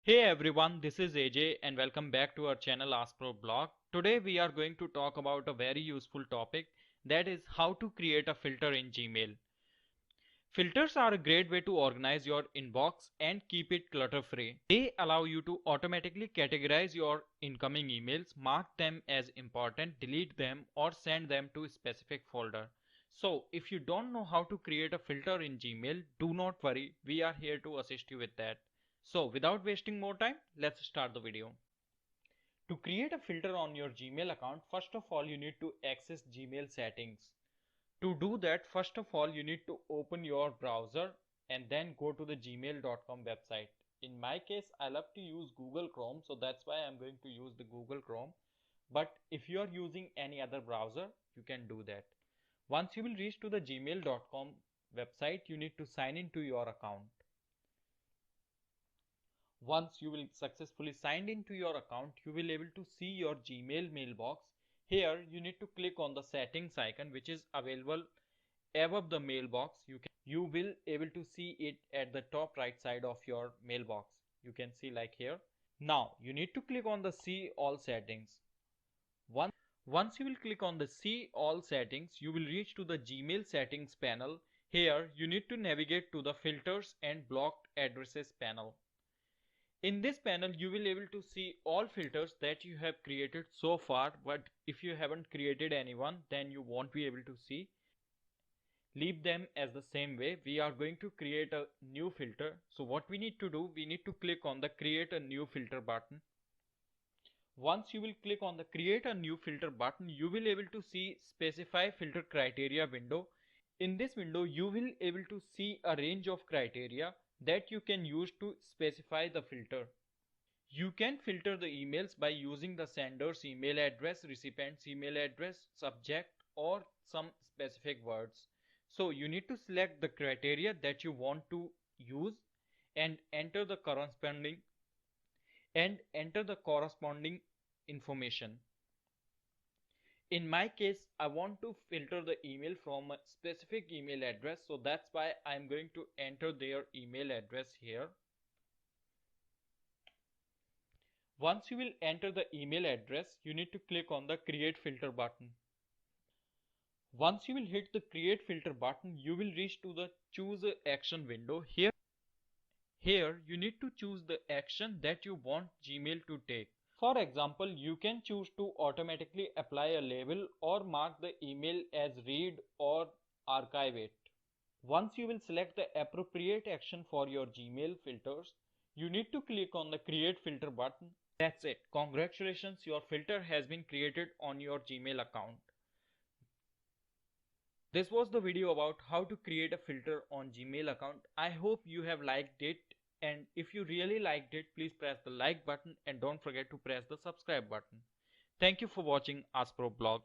Hey everyone, this is AJ and welcome back to our channel Askprob blog. Today we are going to talk about a very useful topic, that is how to create a filter in Gmail. Filters are a great way to organize your inbox and keep it clutter free. They allow you to automatically categorize your incoming emails, mark them as important, delete them or send them to a specific folder. So if you don't know how to create a filter in Gmail, do not worry, we are here to assist you with that. So without wasting more time, let's start the video. To create a filter on your Gmail account, first of all you need to access Gmail settings. To do that, first of all you need to open your browser and then go to the gmail.com website. In my case, I love to use Google Chrome, so that's why I'm going to use the Google Chrome. But if you are using any other browser, you can do that. Once you will reach to the gmail.com website, you need to sign into your account. Once you will successfully signed into your account, you will able to see your Gmail mailbox. Here you need to click on the settings icon which is available above the mailbox. You will able to see it at the top right side of your mailbox. You can see like here. Now you need to click on the see all settings. Once you will click on the see all settings, you will reach to the Gmail settings panel. Here you need to navigate to the filters and blocked addresses panel. In this panel, you will able to see all filters that you have created so far, but if you haven't created anyone, then you won't be able to see. Leave them as the same way. We are going to create a new filter. So what we need to do, we need to click on the create a new filter button. Once you will click on the create a new filter button, you will able to see specify filter criteria window. In this window, you will able to see a range of criteria that you can use to specify the filter. You can filter the emails by using the sender's email address, recipient's email address, subject or some specific words. So you need to select the criteria that you want to use and enter the corresponding information. In my case, I want to filter the email from a specific email address, so that's why I'm going to enter their email address here. Once you will enter the email address, you need to click on the create filter button. Once you will hit the create filter button, you will reach to the choose action window. Here you need to choose the action that you want Gmail to take. For example, you can choose to automatically apply a label or mark the email as read or archive it. Once you will select the appropriate action for your Gmail filters, you need to click on the create filter button. That's it. Congratulations, your filter has been created on your Gmail account. This was the video about how to create a filter on Gmail account. I hope you have liked it, and if you really liked it, please press the like button and don't forget to press the subscribe button. Thank you for watching Askprob blog.